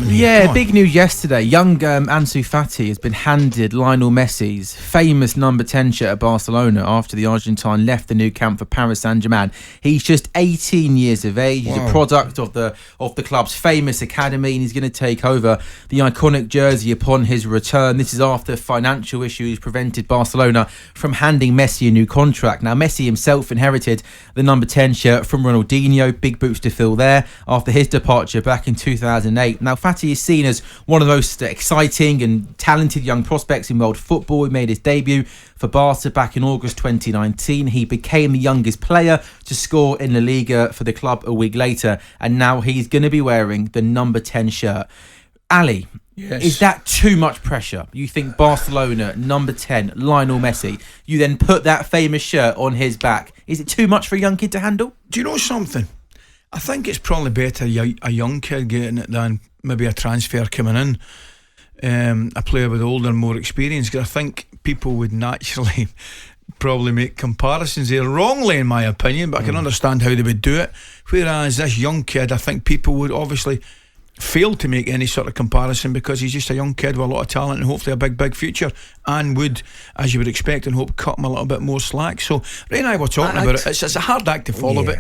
me. Yeah, big news yesterday. Young Ansu Fati has been handed Lionel Messi's famous number 10 shirt at Barcelona after the Argentine left the new camp for Paris Saint-Germain. He's just 18 years of age. He's a product of the club's famous academy, and he's going to take over the iconic jersey upon his return. This is after financial issues prevented Barcelona from handing Messi a new contract. Now, Messi himself inherited the number 10 shirt from Ronaldinho. Big boots to fill there after his departure back in 2008. Now, Fati is seen as one of the most exciting and talented young prospects in world football. He made his debut for Barca back in August 2019. He became the youngest player to score in La Liga for the club a week later, and now he's going to be wearing the number 10 shirt. Ali, yes. Is that too much pressure? You think Barcelona, number 10, Lionel Messi, you then put that famous shirt on his back. Is it too much for a young kid to handle? Do you know something? I think it's probably better a young kid getting it than maybe a transfer coming in, a player with older, more experience. Because I think people would naturally probably make comparisons there, wrongly in my opinion, but I can understand how they would do it. Whereas this young kid, I think people would obviously fail to make any sort of comparison because he's just a young kid with a lot of talent and hopefully a big future, and would, as you would expect and hope, cut him a little bit more slack. So Ray and I were talking about it. It's a hard act to follow, but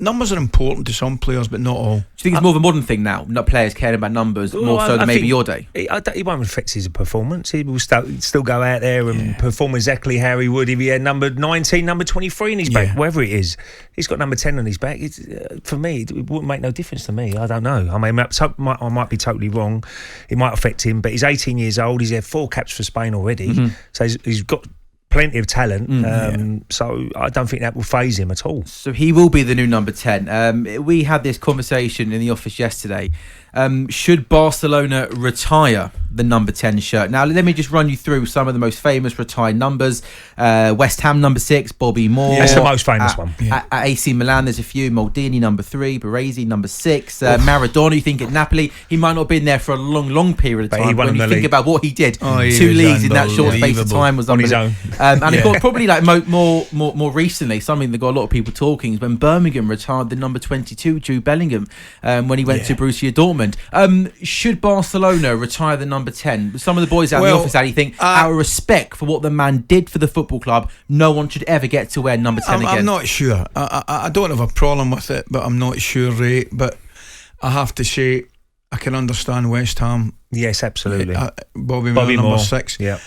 numbers are important to some players, but not all. Do you think it's more of a modern thing now? Not players caring about numbers more so than maybe your day? He won't affect his performance. He will still go out there and perform exactly how he would if he had number 19, number 23 in his back, wherever it is. He's got number 10 on his back. For me, it wouldn't make no difference to me. I don't know. I mean, I might be totally wrong. It might affect him, but he's 18 years old. He's had 4 caps for Spain already. So he's got plenty of talent, so I don't think that will faze him at all. So he will be the new number 10. We had this conversation in the office yesterday. Should Barcelona retire the number 10 shirt? Now, let me just run you through some of the most famous retired numbers. West Ham, number 6, Bobby Moore. That's the most famous one. At AC Milan, there's a few. Maldini, number 3. Baresi, number 6. Maradona, you think at Napoli, he might not have been there for a long period of time. When you think about what he did, 2 leagues in that short space of time was on his own. And it got probably like more recently, something that got a lot of people talking is when Birmingham retired the number 22, Jude Bellingham, when he went to Borussia Dortmund. Should Barcelona retire the number 10? Some of the boys out in the office, Ali, think out of respect for what the man did for the football club, no one should ever get to wear number 10 again. I'm not sure. I don't have a problem with it, but I'm not sure, Ray. But I have to say, I can understand West Ham. Yes, absolutely. Bobby Moore, number 6. Yeah.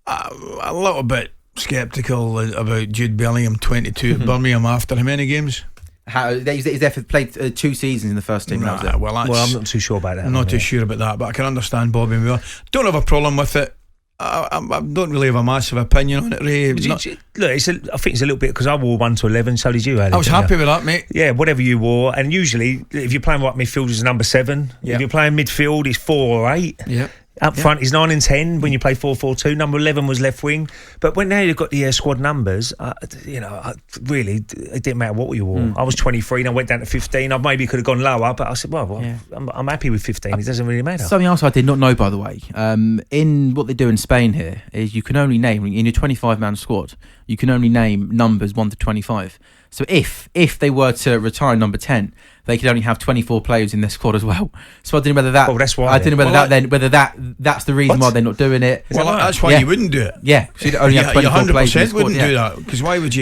A little bit sceptical about Jude Bellingham, 22 at Birmingham after how many games? He's there played 2 seasons in the first team. Well, I'm not too sure about that. I'm not too sure about that, but I can understand Bobby Moore. Don't have a problem with it. I don't really have a massive opinion on it, Ray. Look, I think it's a little bit because I wore 1 to 11. So did you, Ali? I was happy with that, mate. Yeah, whatever you wore. And usually, if you're playing right midfield, it's number 7. If you're playing midfield, it's 4 or 8. Yeah. Up front is 9 and 10 when you play 4-4-2. Number 11 was left wing. But when now you've got the squad numbers, really, it didn't matter what you wore. I was 23 and I went down to 15. I maybe could have gone lower, but I said, I'm happy with 15. It doesn't really matter. Something else I did not know, by the way, in what they do in Spain here is you can only name, in your 25-man squad, you can only name numbers 1 to 25. So if they were to retire number 10, they could only have 24 players in their squad as well. So I don't know whether that. Well, that's why. I don't know whether that's the reason why they're not doing it. Well, that's why you wouldn't do it. Yeah, so you'd only have 24 you 100% players in the squad, wouldn't do that, because why would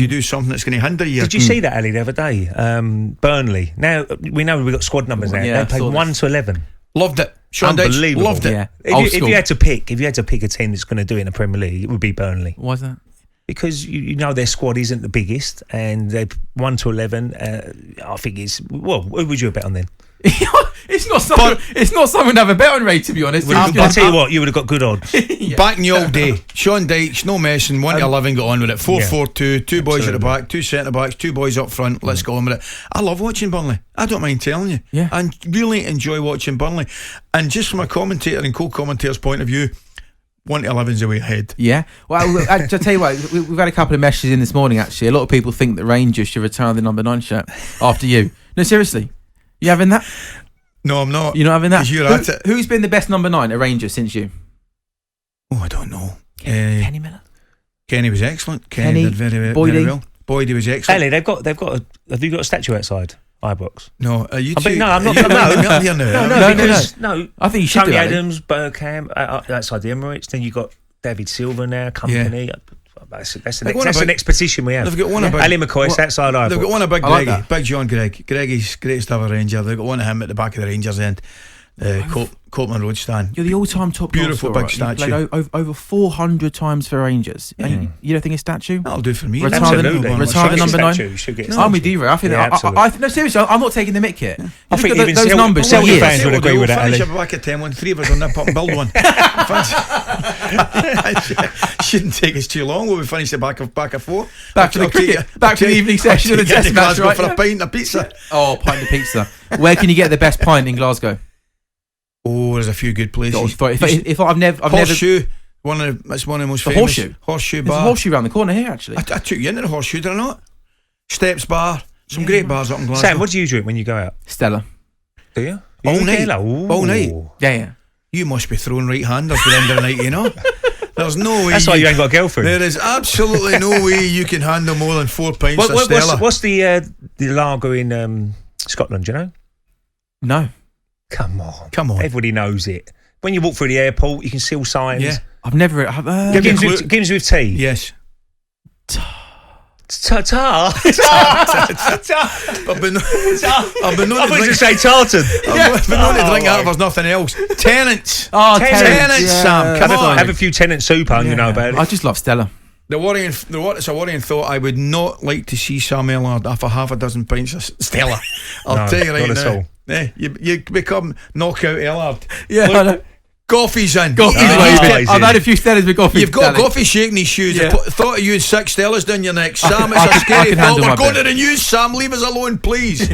you do something that's going to hinder you? Did you see that, Ali, the other day? Burnley. Now we know we've got squad numbers now. They played 1 to 11. Loved it. Sean Dyche loved it. Yeah. If you had to pick a team that's going to do it in the Premier League, it would be Burnley. Why is that? Because you know their squad isn't the biggest, and they're 1 to 11. I think it's who would you bet on then? It's not something to have a bet on, Ray, to be honest. I'll tell you what, you would have got good odds. Back in the old day, Sean Dyche, no messing, 1 to 11, got on with it. 4-4-2, 2 boys at the back, 2 centre backs, 2 boys up front. Let's go on with it. I love watching Burnley. I don't mind telling you. Yeah. I really enjoy watching Burnley. And just from a commentator and co-commentator's point of view, 1 to 11's the way ahead. Yeah. Well, I'll tell you what, we've had a couple of messages in this morning, actually. A lot of people think that Rangers should retire the number 9 shirt after you. No, seriously. You having that? No, I'm not. You're not having that? You're at it. Who's been the best number 9 at Rangers since you? Oh, I don't know. Kenny Miller. Kenny was excellent. Kenny did very well. Boydie was excellent. Ellie, they've got. Have you got a statue outside? Ibrox. No, are you I mean, two? no, I'm not. Are you No, running me up here now? No, because no. I think you should Tony do that. Adams, Bergkamp, outside the Emirates. Then you got David Silva now, company. That's the next petition we have. They've got one about Ali McCoy outside Ibrox. They've got one about I like Greggy, that. Big John Gregg. Greggy's greatest ever Ranger. They've got one of him at the back of the Rangers end, Copeland Road stand. You're the all-time top Beautiful goal big scorer. You statue. played over 400 times for Rangers. And you don't think a statue? That'll do for me. Retire the- Absolutely. retire the number 9. Should get a I'm statue. with you, Ray. I think Yeah, absolutely. no, seriously, I'm not taking the mick here. I think Look at even those numbers. Celtic Years. fans would agree with that, Finish Ali. up back at 10 when 3 of us on nip up and build one. Shouldn't take us too long. We'll be finished at back of 4. Back to the cricket. Back to the evening session of the test match, right? For a pint of pizza. Oh, pint of pizza. Where can you get the best pint in Glasgow? Oh, there's a few good places. If I've never, Horseshoe. That's one of the most The famous. Horseshoe? Horseshoe there's a bar. horseshoe around the corner here, actually. I took you into the Horseshoe, did I not? Steps Bar. Some great bars up in Glasgow. Sam, what do you drink when you go out? Stella. Do you? All You night. Stella? Ooh. All night. Yeah. You must be throwing right-handers at the end of the night, you know? There's no way. That's why you ain't got a girlfriend. There is absolutely no way you can handle more than 4 pints of Stella. What's the lager in Scotland? Do you know? No. Come on. Everybody knows it. When you walk through the airport, you can see all signs. Yeah. I've never. Gims with tea. Yes. Tar. I've been known I to was drink. to say tartan. I've been known to drink out if there's nothing else. Tenants. Oh, Tenants, yeah. Sam. Come on. Have a few tenant soup on, you know about it. I just love Stella. It's a worrying thought. I would not like to see Sam Ellard after half a dozen pints of Stella. I'll No, tell you right not at now. all. You become knockout Ellard. Yeah, I know. Coffee's in. Coffee's waving. I've had a few Stellas with coffee. You've got Coffee shaking his shoes. Yeah. I thought of you and 6 Stellas down your neck. Sam, I it's a scary can thought. handle We're my going bit. to the news, Sam. Leave us alone, please.